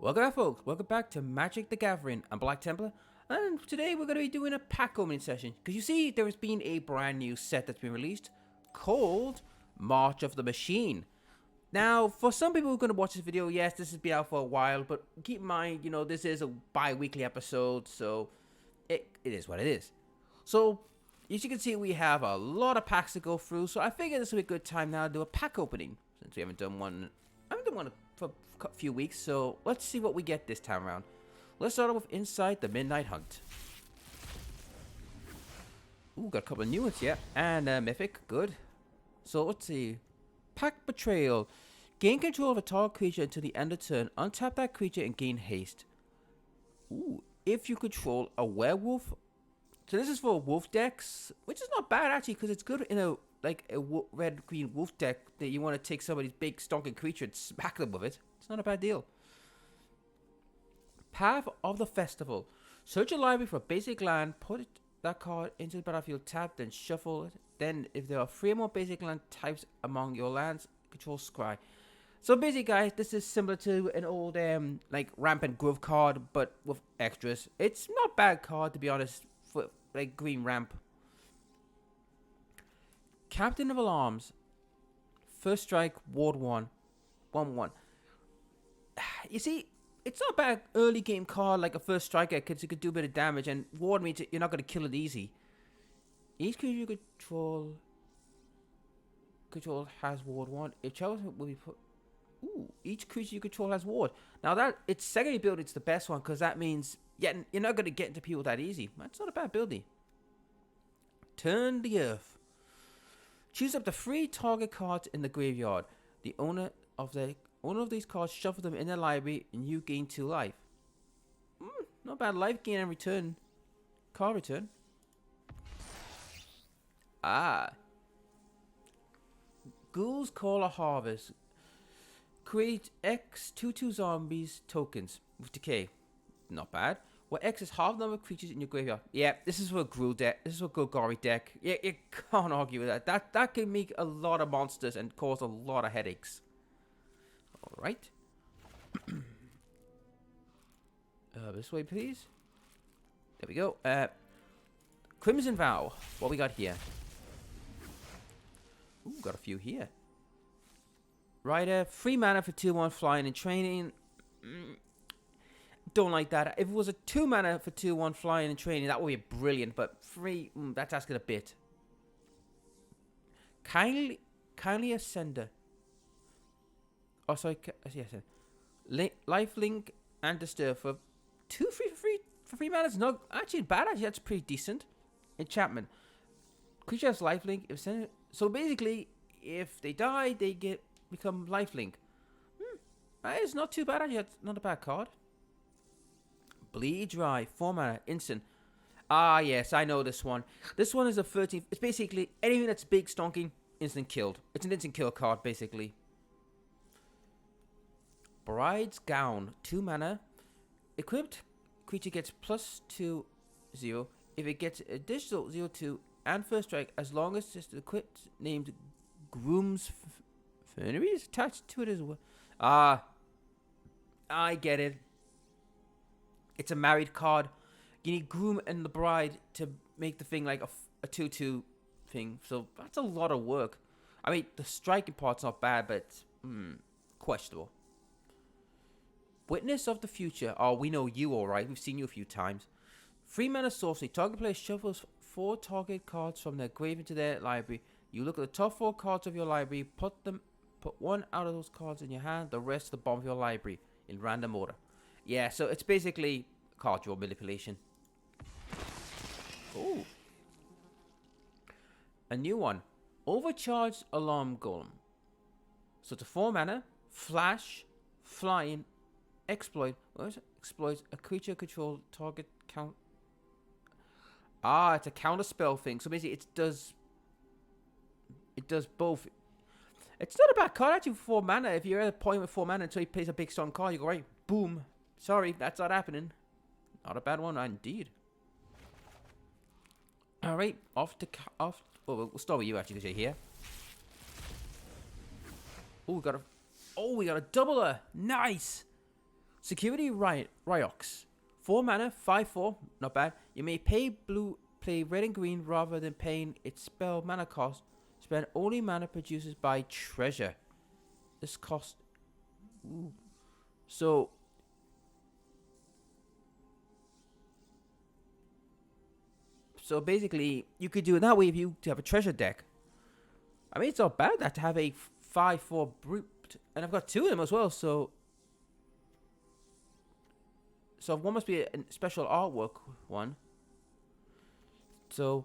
Welcome back, folks. Welcome back to Magic the Gathering. I'm Black Templar, and today we're going to be doing a pack opening session. Because you see, there has been a brand new set that's been released called March of the Machine. Now, for some people who are going to watch this video, yes, this has been out for a while, but keep in mind, this is a bi-weekly episode, so it is what it is. So, as you can see, we have a lot of packs to go through, so I figured this would be a good time now to do a pack opening, since we haven't done one. I haven't done one for a few weeks, so let's see what we get this time around. Let's start off with Inside the Midnight Hunt. Ooh, got a couple of new ones, yeah. And Mythic, good. So let's see. Pack Betrayal. Gain control of a target creature until the end of turn. Untap that creature and gain haste. Ooh, if you control a werewolf. So this is for wolf decks, which is not bad actually, because it's good in a red-green wolf deck that you want to take somebody's big stonking creature and smack them with it. It's not a bad deal. Path of the Festival. Search your library for a basic land, put that card into the battlefield, tap, then shuffle it. Then, if there are 3 or more basic land types among your lands, control scry. So basically, guys, this is similar to an old Rampant Growth card, but with extras. It's not a bad card, to be honest, for like green ramp. Captain of Alarms. First strike, ward 1. 1/1. You see, it's not a bad early game card like a first striker, because you could do a bit of damage, and ward means you're not going to kill it easy. Each creature you control has ward 1. If chosen will be put. Ooh, each creature you control has ward. Now that it's secondary build, it's the best one, because that means you're not going to get into people that easy. That's not a bad buildie. Turn the Earth. Choose up to 3 target cards in the graveyard. The owner of these cards shuffle them in their library, and you gain 2 life. Not bad life gain and return. Card return. Ghoul's Caller Harvest. Create X 2/2 zombies tokens with decay. Not bad. Where X is half the number of creatures in your graveyard. Yeah, this is for a Gruul deck. This is for a Golgari deck. Yeah, you can't argue with that. That can make a lot of monsters and cause a lot of headaches. Alright. This way, please. There we go. Crimson Vow. What we got here? Ooh, got a few here. Rider, 3 mana for 2/1 flying and training. Don't like that. If it was a 2 mana for 2/1 flying and training, that would be brilliant. But 3, that's asking a bit. Kindly Ascender. Oh, sorry. Yes. Lifelink and Disturb for 2 free for 3 mana. It's not actually bad. Actually, that's pretty decent. Enchantment. Creature has lifelink. So basically, if they die, they become lifelink. That is not too bad. Actually, that's not a bad card. Bleed Dry, 4 mana, instant. Ah, yes, I know this one. This one is a 13. It's basically anything that's big, stonking, instant killed. It's an instant kill card, basically. Bride's Gown, 2 mana. Equipped creature gets +2/0 if it gets additional 0/2 and first strike, as long as it's equipped named Groom's Fernery is attached to it as well. Ah, I get it. It's a married card. You need Groom and the Bride to make the thing like a 2/2 thing. So that's a lot of work. I mean, the striking part's not bad, but questionable. Witness of the Future. Oh, we know you alright. We've seen you a few times. 3 mana sorcery. Target player shuffles 4 target cards from their grave into their library. You look at the top 4 cards of your library. Put 1 out of those cards in your hand. The rest to the bottom of your library in random order. Yeah, so it's basically card draw manipulation. Ooh. A new one. Overcharged Alarm Golem. So it's a 4 mana, flash, flying, exploit. What is it? Exploits a creature control target count. Ah, it's a counter spell thing. So basically it does both. It's not a bad card actually for 4 mana. If you're at a point with 4 mana until he plays a big strong card, you go right, boom. Sorry, that's not happening. Not a bad one, indeed. Alright, off. Oh, we'll start with you actually, because you're here. Oh, we got a doubler. Nice. Security Ryox. 4 mana, 5/4, not bad. You may play red and green rather than paying its spell mana cost. Spend only mana produced by treasure. This cost. Ooh. So. So basically, you could do it that way if you have a treasure deck. I mean, it's not bad that to have a 5/4 brute, and I've got 2 of them as well. So one must be a special artwork one. So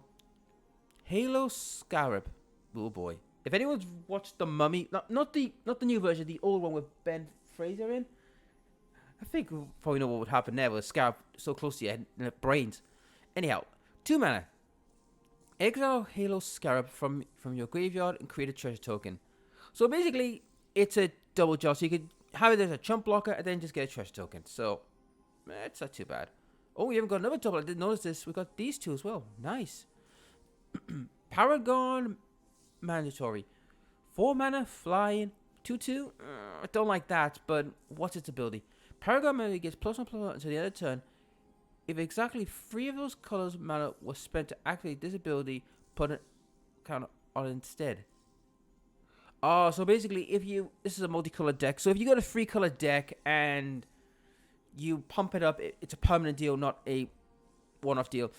Halo Scarab. Oh boy! If anyone's watched The Mummy, not the new version, the old one with Ben Fraser in, I think you probably know what would happen there with a Scarab so close to your head and brains. Anyhow, 2 mana. Exile Halo Scarab from your graveyard and create a treasure token. So basically, it's a double job. So you could have it as a chump blocker and then just get a treasure token. So it's not too bad. Oh, we haven't got another double. I didn't notice this. We got these 2 as well. Nice. Paragon Mandatory. 4 mana, flying, 2/2. I don't like that, but what's its ability? Paragon Mandatory gets +1/+1 until the end of the turn. If exactly 3 of those colors mana was spent to activate this ability, put a counter on it instead. Oh, so basically, this is a multicolored deck. So if you got a 3-color deck and you pump it up, it's a permanent deal, not a one-off deal.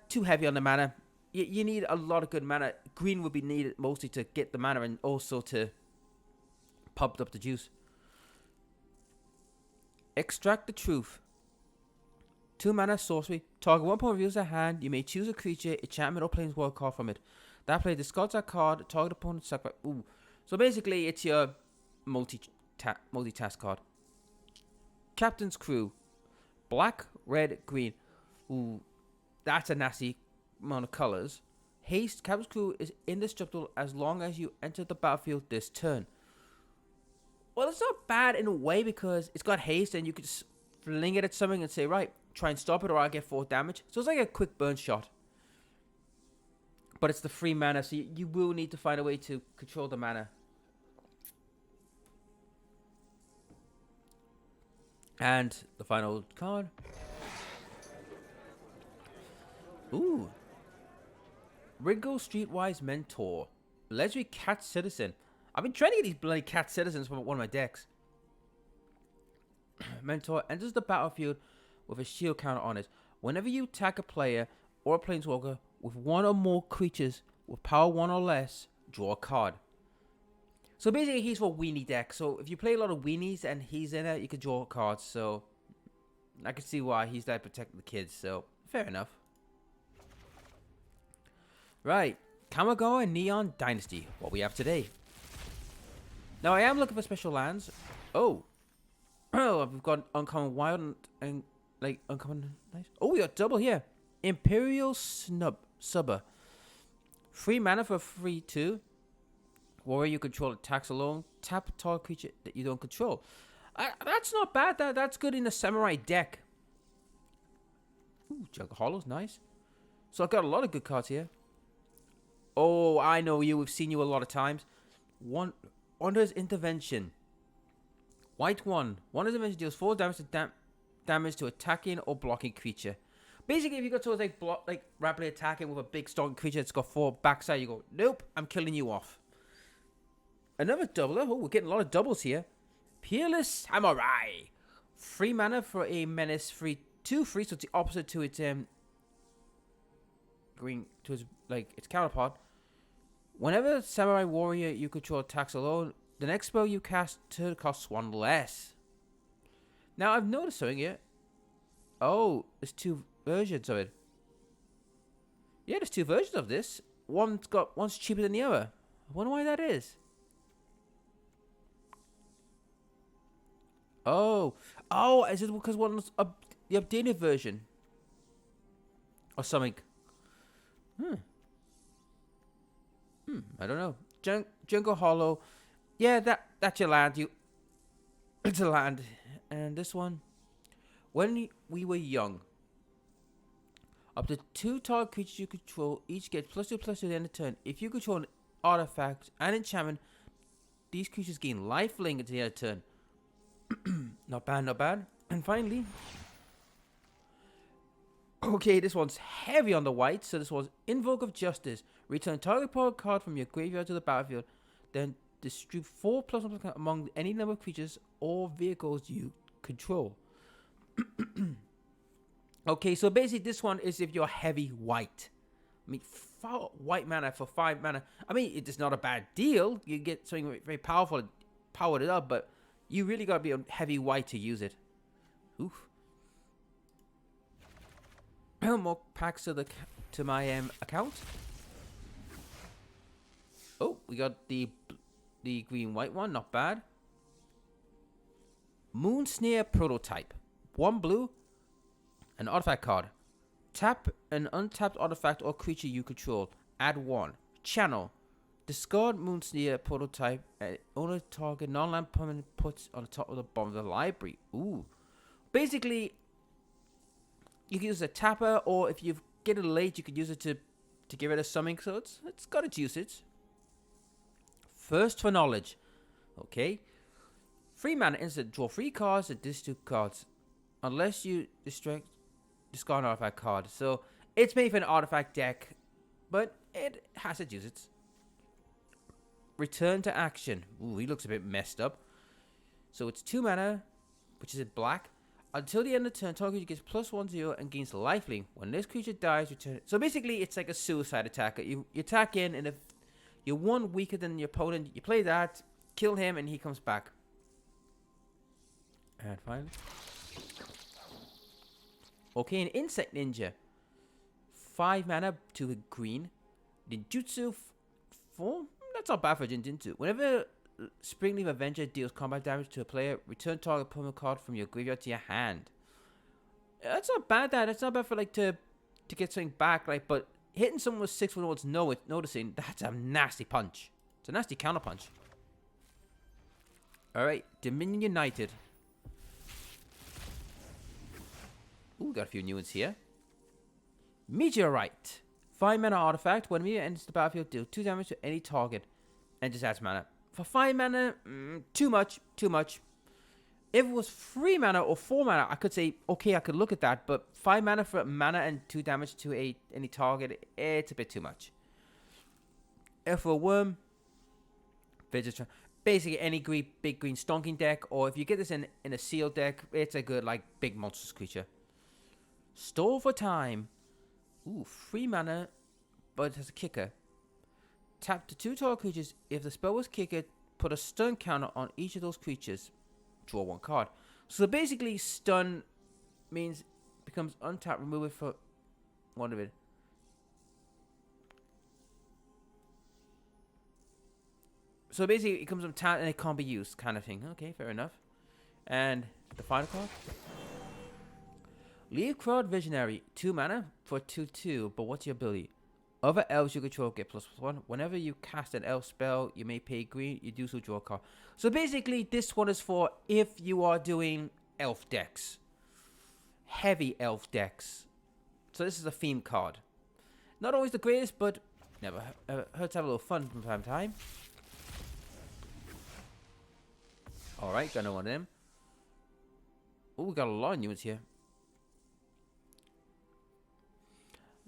Too heavy on the mana. You need a lot of good mana. Green would be needed mostly to get the mana and also to pump up the juice. Extract the Truth. 2 mana sorcery. Target 1 point reveals a hand. You may choose a creature, enchantment, or planeswalker card from it. That player discards that card. Target opponent sacrifice. Ooh. So basically, it's your multitask card. Captain's Crew. Black, red, green. Ooh. That's a nasty amount of colors. Haste. Captain's Crew is indestructible as long as you enter the battlefield this turn. Well, it's not bad in a way because it's got haste and you could just fling it at something and say, right, try and stop it or I'll get 4 damage. So it's like a quick burn shot. But it's the free mana, so you will need to find a way to control the mana. And the final card. Ooh. Ringo Streetwise Mentor. Legendary Cat Citizen. I've been trying to get these bloody Cat Citizens from one of my decks. Mentor enters the battlefield with a shield counter on it. Whenever you attack a player or a planeswalker with 1 or more creatures with power 1 or less, draw a card. So basically, he's for weenie deck. So if you play a lot of weenies and he's in it, you can draw cards. So I can see why he's there protecting the kids. So fair enough. Right, Kamigawa Neon Dynasty. What we have today. Now I am looking for special lands. Oh. We've got uncommon wild and like uncommon nice. Oh, we got double here. Imperial Subber. 3 mana for 3/2. Warrior you control attacks alone. Tap a target creature that you don't control. That's not bad. That's good in a samurai deck. Ooh, Jug Hollow's nice. So I've got a lot of good cards here. Oh, I know you. We've seen you a lot of times. Wanderer's Intervention. White 1. Wanderer's Intervention deals 4 damage to attacking or blocking creature. Basically, if you got towards like rapidly attacking with a big strong creature that's got 4 backside, you go, nope, I'm killing you off. Another doubler. Oh, we're getting a lot of doubles here. Peerless Samurai. 3 mana for a menace. 2/3, so it's the opposite to its green to its counterpart. Whenever Samurai Warrior you control attacks alone, the next spell you cast costs 1 less. Now I've noticed something here. Oh, there's 2 versions of it. Yeah, there's 2 versions of this. One's cheaper than the other. I wonder why that is. Oh, is it because one's the updated version or something? I don't know. Jungle Hollow. Yeah, that's your land. It's a land. And this one. When we were young. Up to 2 target creatures you control each get +2/+2 at the end of turn. If you control an artifact and enchantment, these creatures gain lifelink at the end of turn. Not bad, not bad. And finally, okay, this one's heavy on the white. So this was Invoke of Justice. Return target power card from your graveyard to the battlefield. Then distribute 4+1 among any number of creatures or vehicles you control. Okay, so basically this one is if you're heavy white. I mean, white mana for 5 mana. I mean, it's not a bad deal. You get something very powerful, powered it up, but you really gotta be on heavy white to use it. Oof. More packs to my account. Oh, we got the green white one, not bad. Moonsnare Prototype. 1 blue, an artifact card. Tap an untapped artifact or creature you control. Add 1. Channel. Discard Moonsnare Prototype. Owner target non-land permanent puts on the top of the bottom of the library. Ooh. Basically, you can use a tapper, or if you get it late, you could use it to get rid of something. So it's got its usage. First for knowledge. Okay. 3 mana instant. Draw 3 cards and discard 2 cards. Unless you discard an artifact card. So it's made for an artifact deck, but it has its uses. Return to action. Ooh, he looks a bit messed up. So it's 2 mana, which is in black. Until the end of the turn, target gets +1/+0 and gains lifelink. When this creature dies, return. So basically, it's like a suicide attacker. You attack in, and if you're 1 weaker than your opponent, you play that, kill him, and he comes back. And finally, okay, an Insect Ninja. 5 mana to a green. Ninjutsu 4. That's not bad for Jinjutsu. Whenever Springleaf Avenger deals combat damage to a player, return target permanent card from your graveyard to your hand. That's not bad. That's not bad for like to get something back. Like, but hitting someone with 6 when no one's noticing, that's a nasty punch. It's a nasty counter punch. All right, Dominion United. Ooh, got a few new ones here. Meteorite. 5 mana artifact. When Meteor enters the battlefield, deal 2 damage to any target and just adds mana. For 5 mana, too much. If it was 3 mana or 4 mana, I could say, okay, I could look at that. But 5 mana for mana and 2 damage to any target, it's a bit too much. If for a worm, basically any big green stonking deck, or if you get this in a sealed deck, it's a good like big monstrous creature. Store for time. Ooh, 3 mana, but it has a kicker. Tap the 2 target creatures. If the spell was kicked, put a stun counter on each of those creatures. Draw 1 card. So basically, stun means becomes untapped. Remove it for one of it. So basically, it comes from town and it can't be used, kind of thing. Okay, fair enough. And the final card. Leafcrod Visionary. 2 mana for 2/2. But what's your ability? Other elves you control get +1. Whenever you cast an elf spell, you may pay green. You do so, draw a card. So basically, this one is for if you are doing elf decks. Heavy elf decks. So this is a theme card. Not always the greatest, but never hurts to have a little fun from time to time. Alright, got another one of them. Oh, we got a lot of new ones here.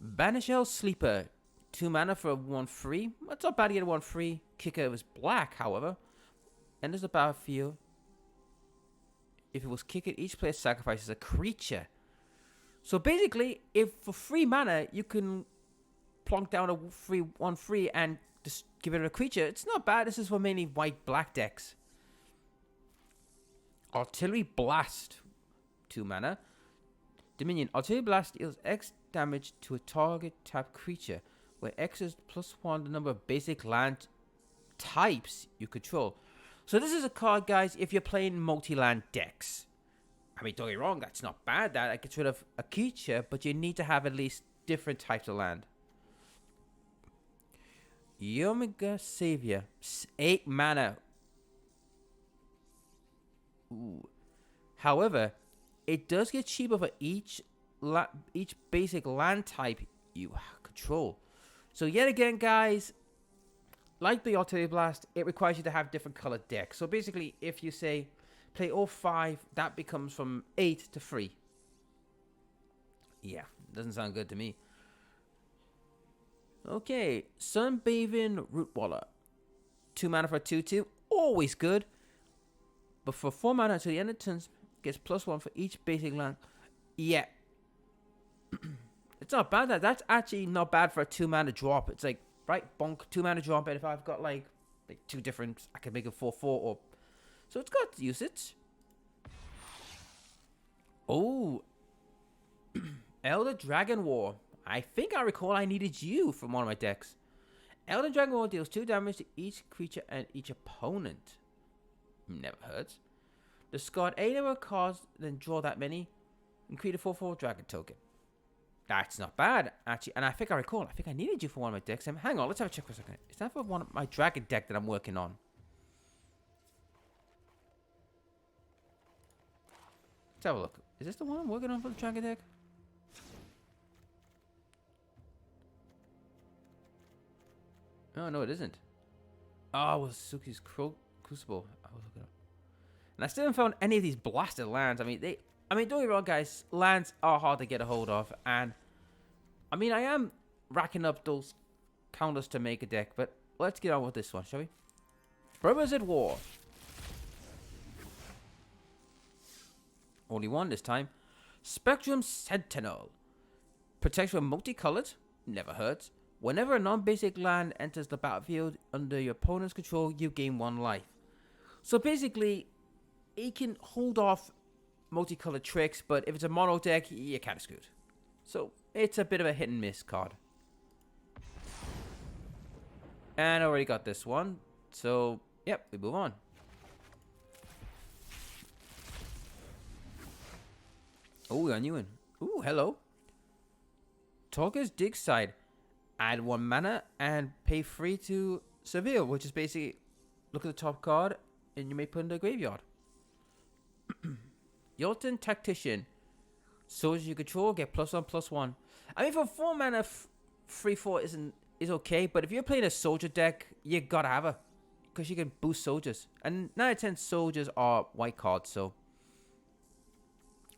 Banishell Sleeper. 2 mana for a 1/3. That's not bad to get a 1/3. Kicker was black, however. Enters the battlefield. If it was kicked, each player sacrifices a creature. So basically, if for 3 mana you can plonk down a 1/3 and just give it a creature, it's not bad. This is for mainly white-black decks. Artillery Blast. 2 mana. Dominion. Artillery Blast deals X damage to a target tapped creature, where X is +1 the number of basic land types you control. So this is a card, guys, if you're playing multi-land decks. I mean, don't get me wrong, that's not bad. That gets rid of a creature, but you need to have at least different types of land. Yomiga Savior. 8 mana. Ooh. However, it does get cheaper for each basic land type you control. So yet again, guys, like the Artillery Blast, it requires you to have different colored decks. So basically, if you say play all 5, that becomes from 8 to 3. Yeah, doesn't sound good to me. Okay, Sunbathing Rootwaller. 2 mana for a 2/2, always good. But for 4 mana until the end of turn, gets +1 for each basic land. Yeah. It's not bad. That's actually not bad for a 2 mana drop. It's like, right, bonk, 2 mana drop. And if I've got like 2 different, I can make it 4/4 or. So it's got usage. Oh. Elder Dragon War. I think I recall I needed you from one of my decks. Elder Dragon War deals 2 damage to each creature and each opponent. Never hurts. Discard 8 of cards, then draw that many, and create a 4/4 dragon token. That's not bad, actually. And I think I recall, I think I needed you for one of my decks. Hang on, let's have a check for a second. Is that for one of my dragon deck that I'm working on? Let's have a look. Is this the one I'm working on for the dragon deck? Oh, no, it isn't. Oh, it was Suki's Crucible. I was looking up. And I still haven't found any of these blasted lands. I mean, don't get me wrong, guys. Lands are hard to get a hold of. And, I mean, I am racking up those counters to make a deck. But let's get on with this one, shall we? Brothers at War. Only one this time. Spectrum Sentinel. Protects from multicolored. Never hurts. Whenever a non-basic land enters the battlefield under your opponent's control, you gain 1 life. So basically, it can hold off multicolored tricks, but if it's a mono deck, you're kind of screwed. So it's a bit of a hit and miss card. And I already got this one. So, yep, we move on. Oh, we got a new one. Ooh, hello. Torga's Dig Side. Add 1 mana and pay 3 to Seville, which is basically look at the top card and you may put in the graveyard. Jotun Tactician. Soldiers you control get +1/+1. I mean, for 4 mana, 3/4 is okay, but if you're playing a soldier deck, you gotta have her because you can boost soldiers. And 9 out of 10 soldiers are white cards, so.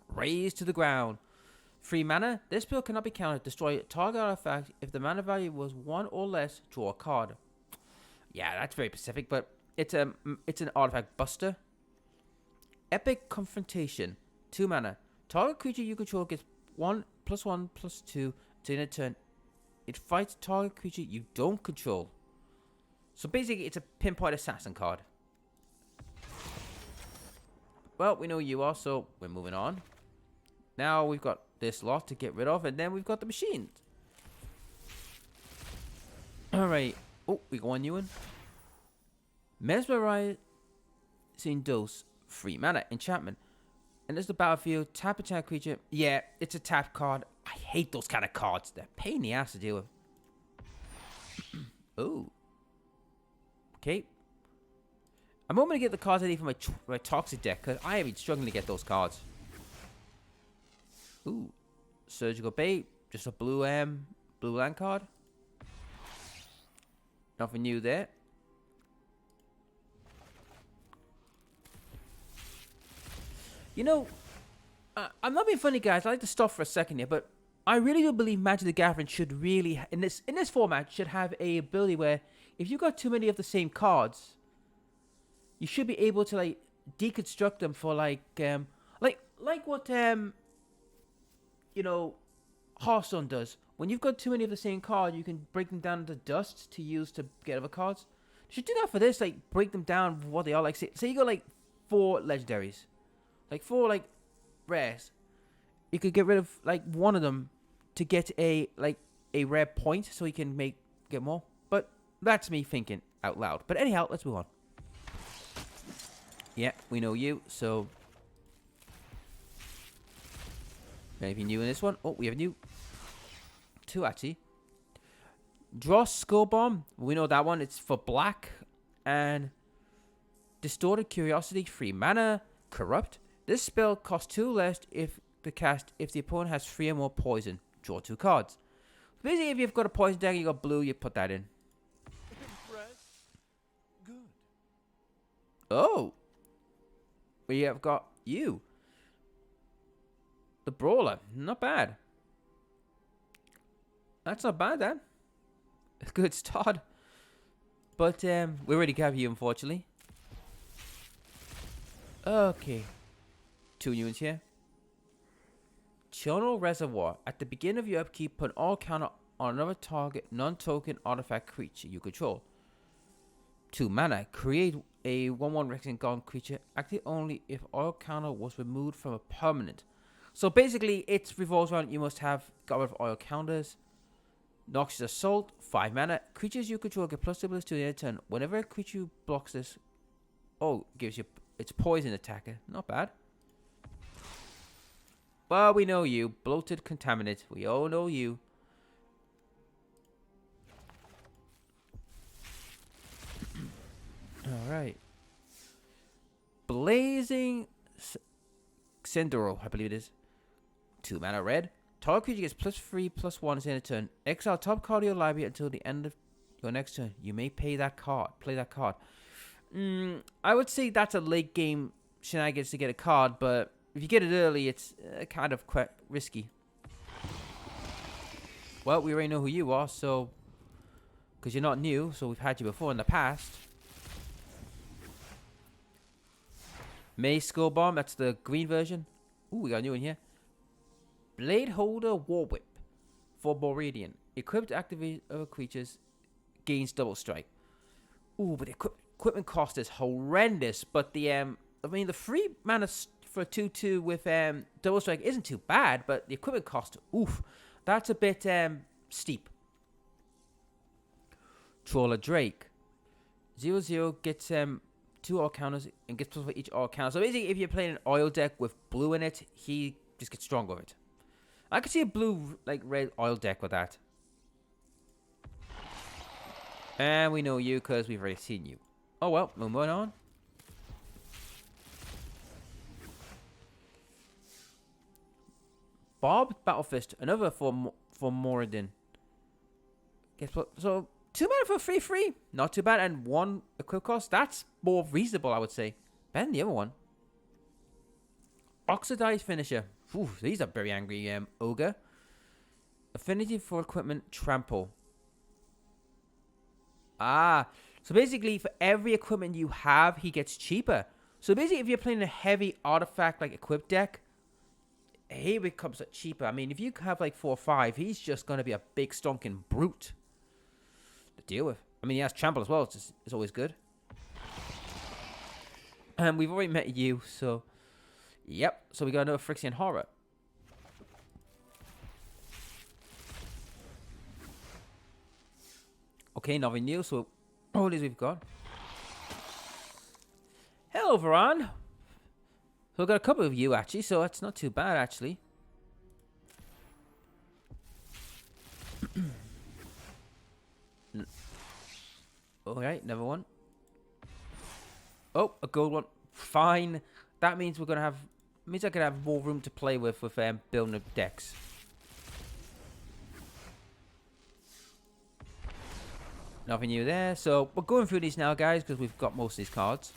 Raise to the ground. 3 mana. This spell cannot be countered. Destroy target artifact. If the mana value was 1 or less, draw a card. Yeah, that's very specific, but it's an artifact buster. Epic Confrontation. 2 mana. Target creature you control gets +1/+2 to the end of turn. It fights target creature you don't control. So basically, it's a pinpoint assassin card. Well, we know you are, so we're moving on. Now we've got this lot to get rid of, and then we've got the machines. Alright. Oh, we got one new one. Mesmerizing Dose. 3 mana. Enchantment. And there's the battlefield. Tap attack creature. Yeah, it's a tap card. I hate those kind of cards. They're a pain in the ass to deal with. Oh. Okay. I'm hoping to get the cards I need for my Toxic deck, because I have been struggling to get those cards. Ooh. Surgical Bait. Just a blue land card. Nothing new there. You know, I'm not being funny, guys. I like to stop for a second here, but I really do believe Magic the Gathering should really, in this format, should have a ability where if you got too many of the same cards, you should be able to like deconstruct them for like what you know, Hearthstone does. When you've got too many of the same card, you can break them down into dust to use to get other cards. You should do that for this, like break them down for what they are. Like say you got like 4 legendaries, like 4 like rares. You could get rid of like one of them to get a rare point, so you can get more. But that's me thinking out loud. But anyhow, let's move on. Yeah, we know you, so. Anything new in this one? Oh, we have a new 2 actually. Dross Skull Bomb. We know that one. It's for black. And Distorted Curiosity, 3 mana. Corrupt. This spell costs 2 less if the opponent has 3 or more poison. Draw 2 cards. Basically, if you've got a poison deck and you got blue, you put that in. Good. Oh. we have got you. The Brawler. Not bad. That's not bad, then. A good start. But we already have you, unfortunately. Okay. 2 units here. Channel Reservoir. At the beginning of your upkeep, put an all counter on another target non-token artifact creature you control. 2 mana. Create a 1/1 Rexian Gauntlet creature. Active only if all counter was removed from a permanent. So basically, it revolves around you must have got rid of oil counters. Noxious Assault, 5 mana. Creatures you control get +2/+2 to their turn. Whenever a creature blocks this, gives you its poison attacker. Not bad. Well, we know you. Bloated Contaminate. We all know you. Alright. Blazing Cindero, I believe it is. 2 mana red. Target creature gets +3/+1 in a turn. Exile top card of your library until the end of your next turn. You may play that card. I would say that's a late game shenanigans to get a card, but if you get it early, it's kind of quite risky. Well, we already know who you are, so... Because you're not new, so we've had you before in the past. May Skull Bomb, that's the green version. Ooh, we got a new one here. Blade Holder War Whip for Boreadian. Equipped to activate other creatures, gains double strike. Ooh, but the equipment cost is horrendous. But the the 3 mana for 2/2 with double strike isn't too bad. But the equipment cost, oof, that's a bit steep. Trawler Drake. 0/0 gets 2 all counters and gets plus for each all counter. So basically, if you're playing an oil deck with blue in it, he just gets stronger with it. I could see a blue, red oil deck with that. And we know you because we've already seen you. Oh well, moving on. Bob Battlefist, another for Moradin. Guess what? So 2 mana for 3/3, not too bad, and 1 equip cost. That's more reasonable, I would say. Better than the other one. Oxidized Finisher. Ooh, these are very angry, Ogre. Affinity for equipment, Trample. So basically, for every equipment you have, he gets cheaper. So basically, if you're playing a heavy artifact, equip deck, he becomes cheaper. I mean, if you have 4 or 5, he's just going to be a big stonking brute to deal with. I mean, he has Trample as well. It's always good. And we've already met you, so... Yep, so we got another Phyrexian Horror. Okay, nothing new, so all these we've got. Hello, Varan. So we've got a couple of you, actually, so that's not too bad, actually. Alright, another one. Oh, a gold one. Fine. That means we're going to have... means I can have more room to play with building up decks. Nothing new there. So we're going through these now, guys, because we've got most of these cards.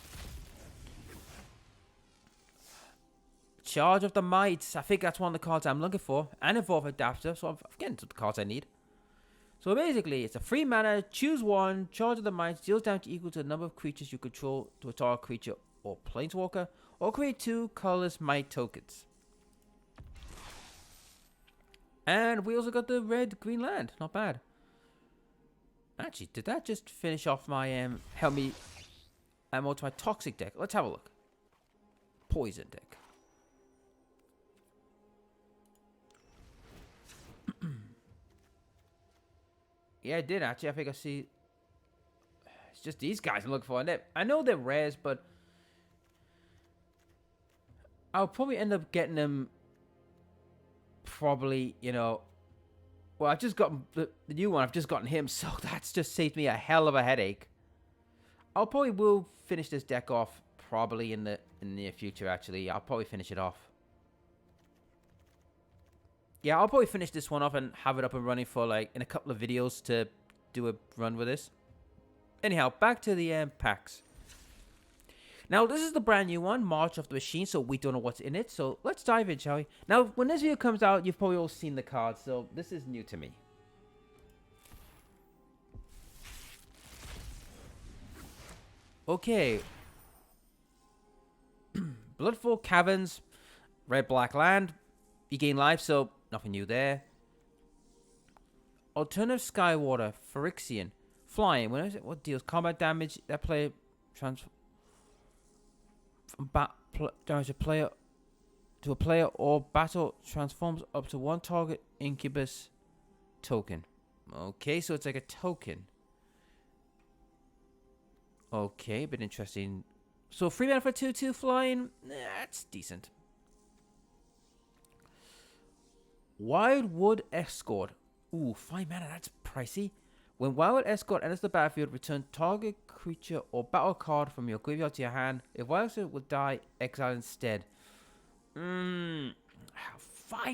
Charge of the Might. I think that's one of the cards I'm looking for. And Evolve Adapter. So I'm getting to the cards I need. So basically, it's a 3 mana. Choose one. Charge of the Might. Deals damage equal to the number of creatures you control to a target creature or planeswalker. Or create 2 colorless Might tokens. And we also got the red-green land. Not bad. Actually, did that just finish off my help me ammo to my toxic deck? Let's have a look. Poison deck. Yeah, it did actually. I think I see. It's just these guys I'm looking for. And I know they're rares, but I'll probably end up getting them. Probably, well, I've just gotten the new one. I've just gotten him, so that's just saved me a hell of a headache. I'll probably will finish this deck off probably in the near future. Actually, I'll probably finish it off. Yeah, I'll probably finish this one off and have it up and running for in a couple of videos to do a run with this. Anyhow, back to the packs. Now, this is the brand new one, March of the Machine, so we don't know what's in it. So let's dive in, shall we? Now, when this video comes out, you've probably all seen the cards, so this is new to me. Okay. Bloodfall Caverns, Red-Black Land. You gain life, so nothing new there. Alternative Skywater, Phyrexian. Flying. What deals combat damage? That player transfer from damage to a player or battle transforms up to one target incubus token. Okay, so it's like a token. Okay, a bit interesting. So 3 mana for 2/2 flying. That's decent. Wildwood Escort. Ooh, 5 mana, that's pricey. When Wildwood Escort enters the battlefield, return target creature or battle card from your graveyard to your hand. If Wildwood Escort will die, exile instead. 5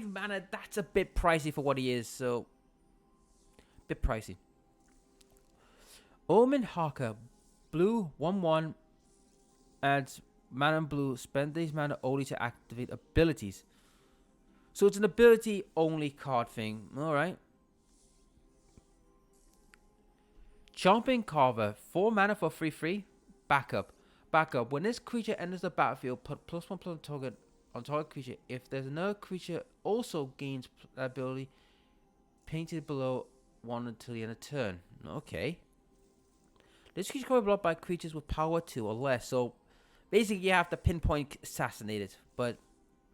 mana, that's a bit pricey for what he is, so... bit pricey. Omen Harker. Blue, 1/1. Adds mana and blue. Spend these mana only to activate abilities. So it's an ability only card thing. Alright. Chomping Carver. 4 mana for 3/3. Backup. Backup. When this creature enters the battlefield, put +1/+1 target on target creature. If there's another creature also gains that ability, painted below 1 until the end of turn. Okay. This creature can be blocked by creatures with power 2 or less. So basically you have to pinpoint assassinate it. But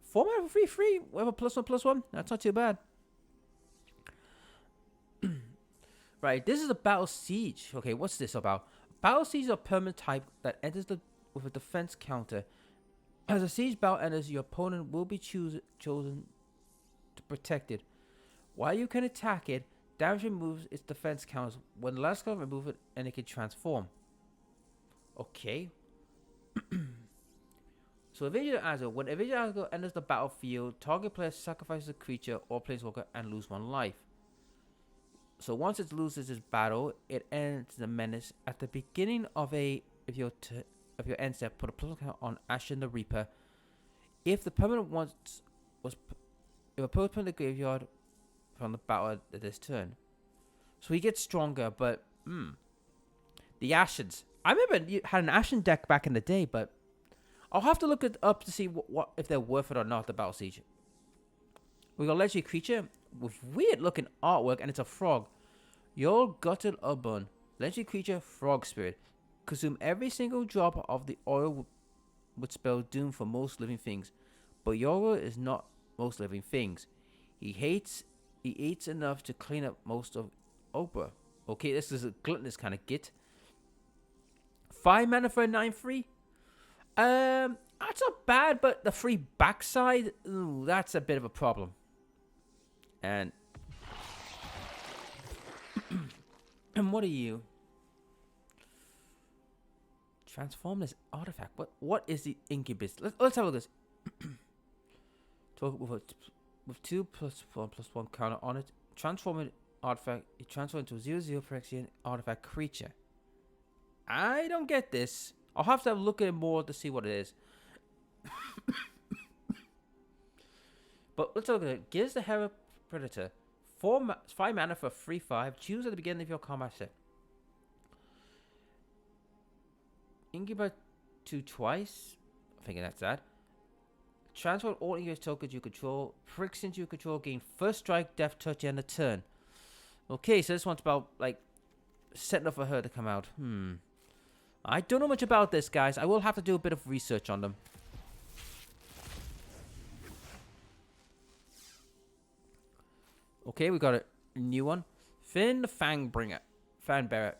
4 mana for 3/3 with a +1/+1. That's not too bad. Right, this is a Battle Siege. Okay, what's this about? Battle Siege is a permanent type that enters with a defense counter. As a siege battle enters, your opponent will be chosen to protect it. While you can attack it, damage removes its defense counters. When the last card remove it, and it can transform. Okay. So Evasion Azure. When Evasion Azure enters the battlefield, target player sacrifices a creature or planeswalker and lose 1 life. So once it loses its battle, it ends the menace. At the beginning of your end step, put a +1 count on Ashen the Reaper. If the permanent if a permanent in the graveyard from the battle at this turn, so he gets stronger. But the Ashens. I remember you had an Ashen deck back in the day, but I'll have to look it up to see what if they're worth it or not. The Battle Siege. We got a legendary creature with weird looking artwork, and it's a frog. Your Gutted Urban. Legendary creature, Frog Spirit. Consume every single drop of the oil would spell doom for most living things. But Yoru is not most living things. He eats enough to clean up most of Oprah. Okay, this is a gluttonous kind of git. 5 mana for a 9/3. That's not bad, but the free backside, ooh, that's a bit of a problem. And what are you? Transform this artifact. What is the incubus? Let's have a look at this. With 2+1/+1 counter on it, transform an artifact. You transform into a 0/0 Phyrexian artifact creature. I don't get this. I'll have to have a look at it more to see what it is. But let's look at it. Gives the Hera Predator 5 mana for 3/5. Choose at the beginning of your combat set. Incubate 2 twice. I'm thinking that's that. Transfer all Incubus tokens you control. Phyrexians you control gain first strike, death touch, and a turn. Okay, so this one's about like setting up for her to come out. I don't know much about this, guys. I will have to do a bit of research on them. Okay, we got a new one. Finn the Fangbringer. Fanbearer.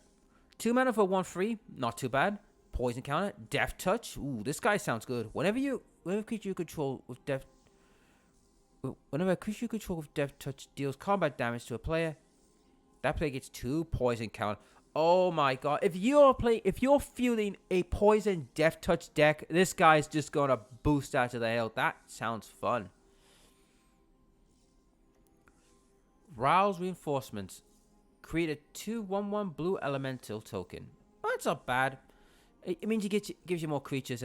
2 mana for 1/3. Not too bad. Poison counter. Death touch. Ooh, this guy sounds good. Whenever a creature you control with death touch deals combat damage to a player, that player gets 2 poison counter. Oh my god. If you're fielding a poison death touch deck, this guy's just gonna boost out to the hill. That sounds fun. Rouse Reinforcements. Create a 2/1/1 blue elemental token. That's not bad. It means gives you more creatures.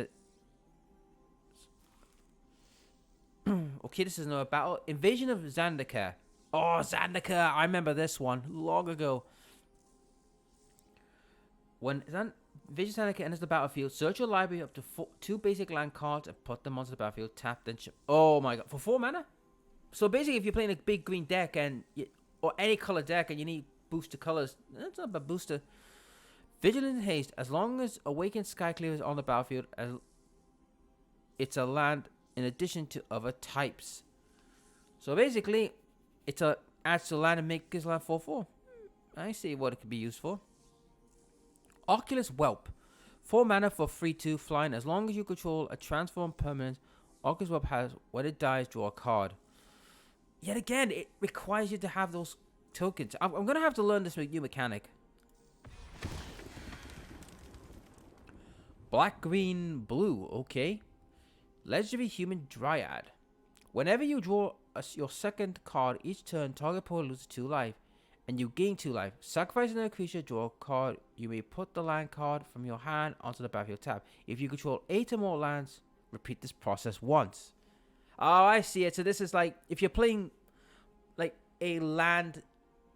Okay, this is another battle. Invasion of Zendikar. Oh, Zendikar! I remember this one long ago. When Invasion of Zendikar enters the battlefield, search your library up to 2 basic land cards and put them onto the battlefield. Tap, then oh my god, for 4 mana? So basically, if you're playing a big green deck or any color deck and you need booster colors, that's not a booster. Vigilant Haste. As long as Awakened Skycleaver is on the battlefield, it's a land in addition to other types. So basically, it's a adds to land and makes land 4/4. I see what it could be used for. Oculus Whelp. 4 mana for 3/2 flying. As long as you control a transform permanent, Oculus Whelp has, when it dies, draw a card. Yet again, it requires you to have those tokens. I'm going to have to learn this new mechanic. Black, green, blue. Okay. Legendary Human Dryad. Whenever you draw your second card each turn, target opponent loses 2 life, and you gain 2 life. Sacrifice another creature, draw a card. You may put the land card from your hand onto the battlefield tab. If you control 8 or more lands, repeat this process once. Oh, I see it. So this is like, if you're playing like a land,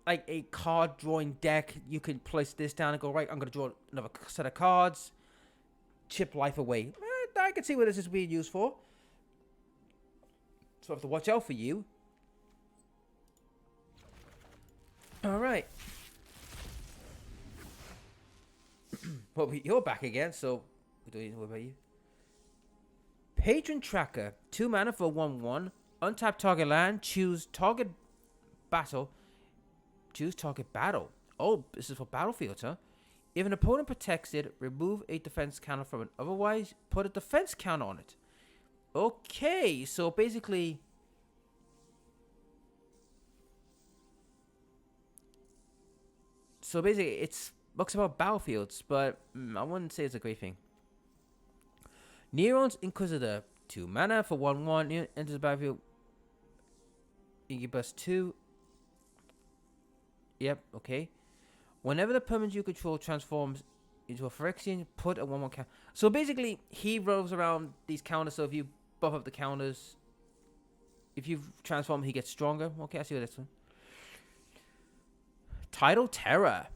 like a card drawing deck, you can place this down and go, right, I'm going to draw another set of cards, chip life away. I can see what this is being used for. So I have to watch out for you. Alright. Well, you're back again, so we don't need to worry about you. Patron Tracker. 2 mana for 1/1. Untap target land. Choose target battle. Choose target battle. Oh, this is for battlefields, huh? If an opponent protects it, remove a defense counter from it. Otherwise, put a defense counter on it. Okay, so basically... it's books about battlefields, but I wouldn't say it's a great thing. Neron's Inquisitor. 2 mana for 1/1. Enters the battlefield. Incubus 2. Yep, okay. Whenever the permanent you control transforms into a Phyrexian, put a 1/1 counter. So basically, he roves around these counters, so if you buff up the counters, if you transform, he gets stronger. Okay, I see what this one. Tidal Terror.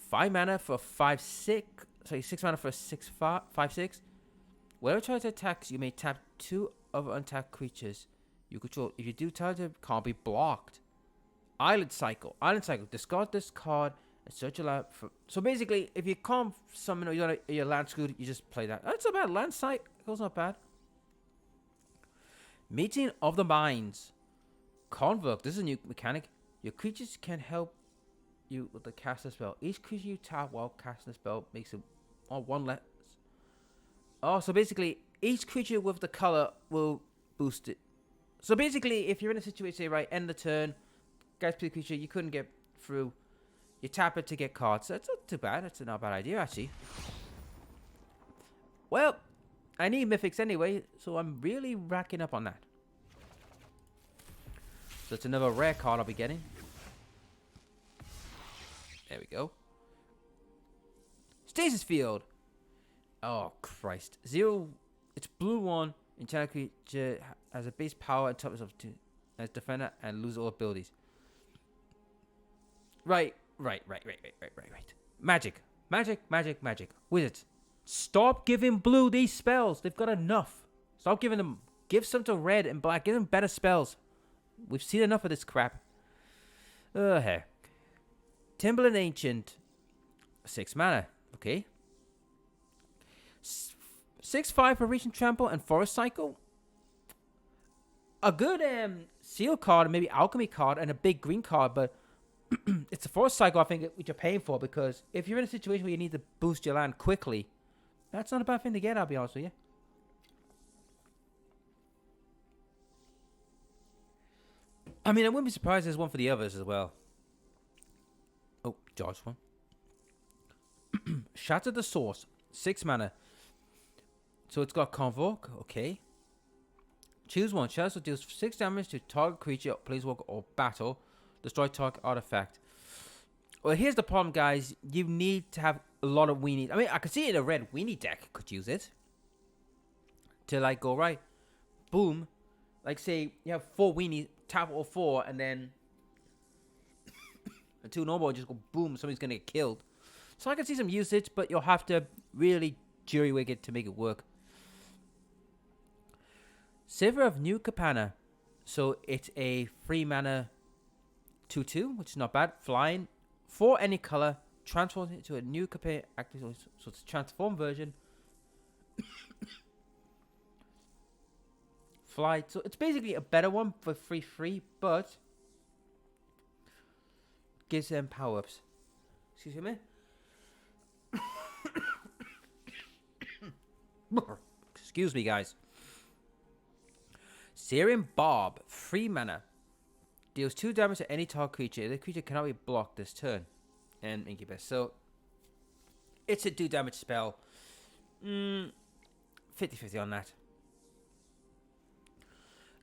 5 mana for 5/6. Sorry, 6 mana for 5/6. Whenever target attacks, you may tap 2 other untapped creatures you control. If you do, target can't be blocked. Island Cycle. Island Cycle. Discard this card and search your land for... So basically, if you can't summon or you're land screwed, you just play that. That's not bad. Land Cycle's not bad. Meeting of the Minds. Convoke. This is a new mechanic. Your creatures can help you with the caster spell. Each creature you tap while casting a spell makes it one less. Oh, so basically, each creature with the color will boost it. So basically, if you're in a situation, say, right, end the turn, guys play the creature, you couldn't get through, you tap it to get cards. So that's not too bad. That's not a bad idea, actually. Well, I need mythics anyway, so I'm really racking up on that. So it's another rare card I'll be getting. There we go. Stasis Field. Oh, Christ. 0. It's blue 1. Enchanted creature has a base power and toughness of 2. As defender and lose all abilities. Right. Magic. Wizards. Stop giving blue these spells. They've got enough. Stop giving them. Give some to red and black. Give them better spells. We've seen enough of this crap. Hey. Timberland Ancient. 6 mana. Okay. 6/5 for Reach and Trample and Forest Cycle. A good seal card, maybe alchemy card, and a big green card, but it's a Forest Cycle I think which you're paying for, because if you're in a situation where you need to boost your land quickly, that's not a bad thing to get, I'll be honest with you. I mean, I wouldn't be surprised there's one for the others as well. Oh, George one. Shatter the Source. 6 mana. So it's got Convoke. Okay. Choose one. Shatter deals 6 damage to target creature, planeswalker, or battle. Destroy target artifact. Well, here's the problem, guys. You need to have a lot of weenies. I mean, I could see in a red weenie deck could use it to like go right, boom. Like say you have 4 weenies, tap all 4, and then the 2 normal and just go boom. Somebody's gonna get killed. So I can see some usage, but you'll have to really jury-wig it to make it work. Silver of New Capanna. So it's a 3 mana 2/2, which is not bad. Flying. For any color, transform it into a new Capanna. So it's a transform version. Fly. So it's basically a better one for 3/3, but gives them power-ups. Excuse me. Excuse me, guys. Searing Barb, 3 mana. Deals 2 damage to any target creature. The creature cannot be blocked this turn. And Incubus. So, it's a 2 damage spell. 50-50 on that.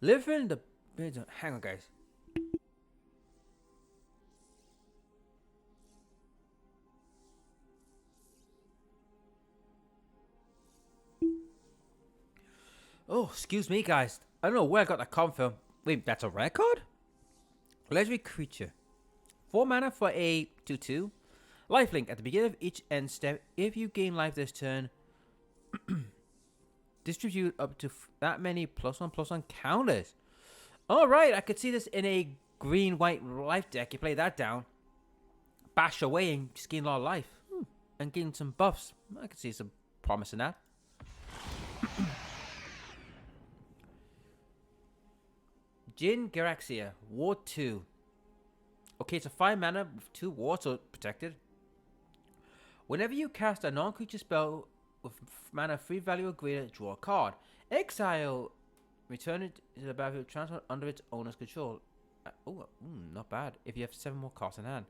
Living the... Hang on, guys. Oh, excuse me, guys. I don't know where I got that comment from. Wait, that's a rare card? Legendary creature. 4 mana for a 2/2. Lifelink. At the beginning of each end step, if you gain life this turn, distribute up to that many +1/+1 counters. Alright, I could see this in a green-white life deck. You play that down, bash away, and just gain a lot of life. And gain some buffs. I could see some promise in that. Jin Garaxia, Ward 2. Okay, it's a 5 mana with 2 wards, so protected. Whenever you cast a non-creature spell with mana 3 value or greater, draw a card. Exile, return it to the battlefield, transfer under its owner's control. Not bad. If you have 7 more cards in hand.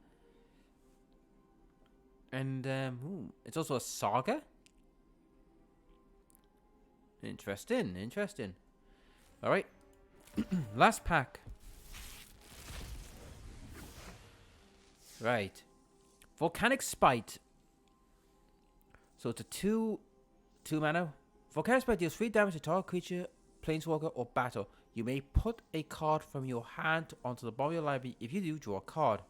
And, it's also a saga? Interesting. Alright. Last pack. Right. Volcanic Spite. So it's a 2 mana. Volcanic Spite deals 3 damage to target creature, planeswalker, or battle. You may put a card from your hand onto the bottom of your library. If you do, draw a card.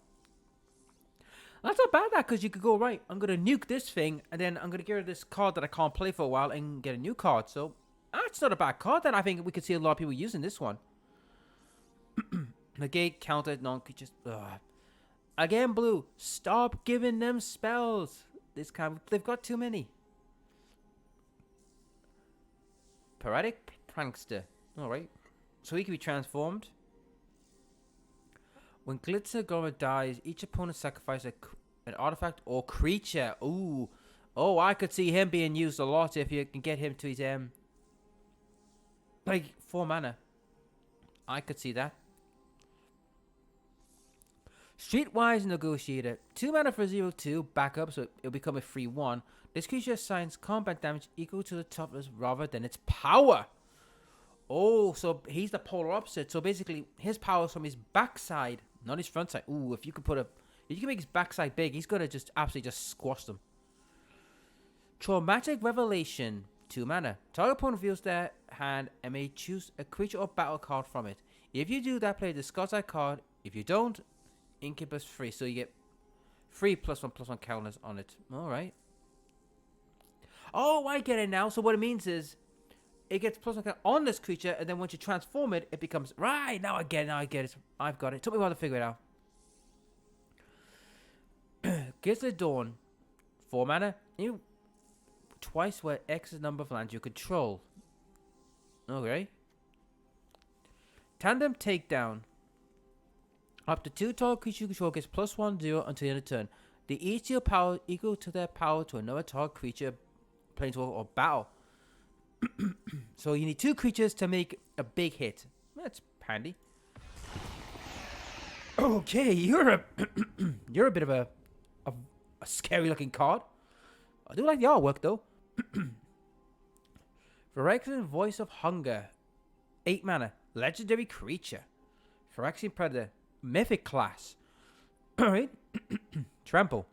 That's not bad, that, because you could go, right, I'm going to nuke this thing, and then I'm going to get rid of this card that I can't play for a while and get a new card. So that's not a bad card. Then I think we could see a lot of people using this one. Negate, counter, non-creatures. Again, blue. Stop giving them spells. They've got too many. Paratic Prankster. Alright. So he can be transformed. When Glitzer Gorma dies, each opponent sacrifices an artifact or creature. Ooh. Oh, I could see him being used a lot if you can get him to his, like, 4 mana. I could see that. Streetwise Negotiator. 2 mana for 0/2. Backup, so it'll become a 3/1. This creature assigns combat damage equal to the toughness rather than its power. Oh, so he's the polar opposite. So basically, his power is from his backside, not his front side. Ooh, if you could if you can make his backside big, he's gonna just absolutely just squash them. Traumatic Revelation. 2 mana. Target opponent reveals their hand and may choose a creature or battle card from it. If you do that, play discard that card. If you don't, Incubus 3. So you get 3 +1/+1 counters on it. Alright. Oh, I get it now. So what it means is it gets +1 counter on this creature, and then once you transform it, it becomes... Right, now I get it. I've got it. Took me a while to figure it out. Gizlet Dawn. 4 mana. You twice where X is the number of lands you control. Okay. Tandem Takedown. Up to 2 target creatures you control gets +1/0 until the end of the turn. They each deal power equal to their power to another target creature, planeswalker, or battle. So you need 2 creatures to make a big hit. That's handy. Okay, you're a bit of a scary looking card. I do like the artwork though. Phyrexian Voice of Hunger. 8 mana. Legendary creature. Phyrexian Predator. Mythic class. Alright. Trample.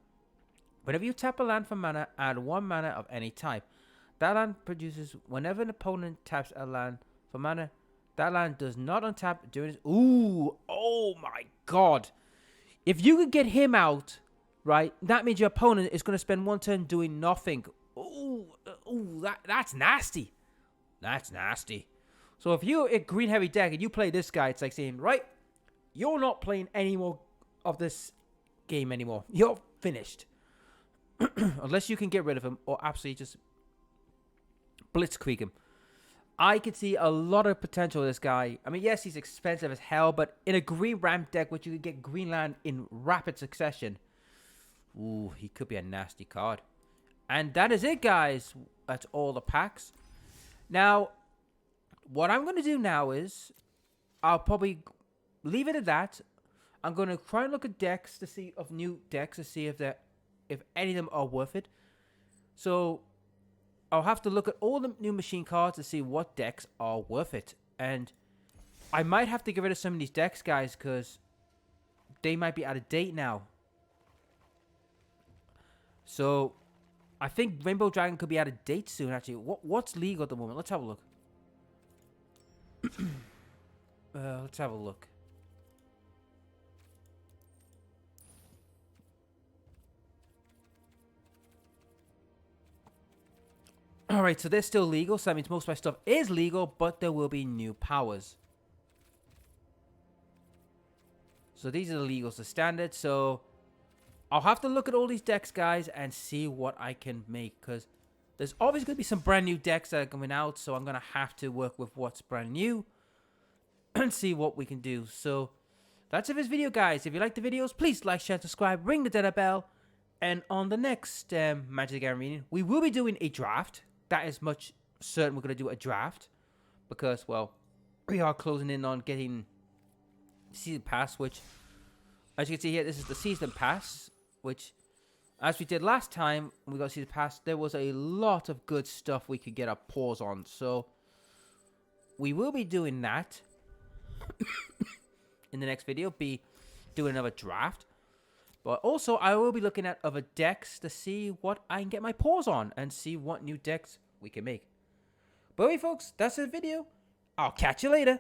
Whenever you tap a land for mana, add 1 mana of any type. That land produces whenever an opponent taps a land for mana. That land does not untap during this. Ooh, oh my god. If you could get him out, right, that means your opponent is going to spend 1 turn doing nothing. Ooh, that's nasty. That's nasty. So if you're a green heavy deck and you play this guy, it's like saying, right, you're not playing any more of this game anymore. You're finished. Unless you can get rid of him or absolutely just blitzkrieg him. I could see a lot of potential with this guy. I mean, yes, he's expensive as hell, but in a green ramp deck, which you could get green land in rapid succession, ooh, he could be a nasty card. And that is it, guys. That's all the packs. Now, what I'm going to do now is I'll probably leave it at that. I'm going to try and look at decks to see of new decks to see if any of them are worth it. So I'll have to look at all the new machine cards to see what decks are worth it. And I might have to get rid of some of these decks, guys, because they might be out of date now. So I think Rainbow Dragon could be out of date soon, actually. What's legal at the moment? Let's have a look. Let's have a look. Alright, so they're still legal, so that means most of my stuff is legal, but there will be new powers. So these are the legals, the standard, so I'll have to look at all these decks, guys, and see what I can make, because there's obviously going to be some brand new decks that are coming out, so I'm going to have to work with what's brand new and see what we can do. So that's it for this video, guys. If you like the videos, please like, share, subscribe, ring the dinner bell, and on the next Magic the Gathering reading, we will be doing a draft. That is much certain we're going to do a draft, because, well, we are closing in on getting the Season Pass, which, as you can see here, this is the Season Pass, which, as we did last time when we got Season Pass, there was a lot of good stuff we could get our paws on. So we will be doing that in the next video, be doing another draft. But also, I will be looking at other decks to see what I can get my paws on and see what new decks we can make. But anyway, folks, that's the video. I'll catch you later.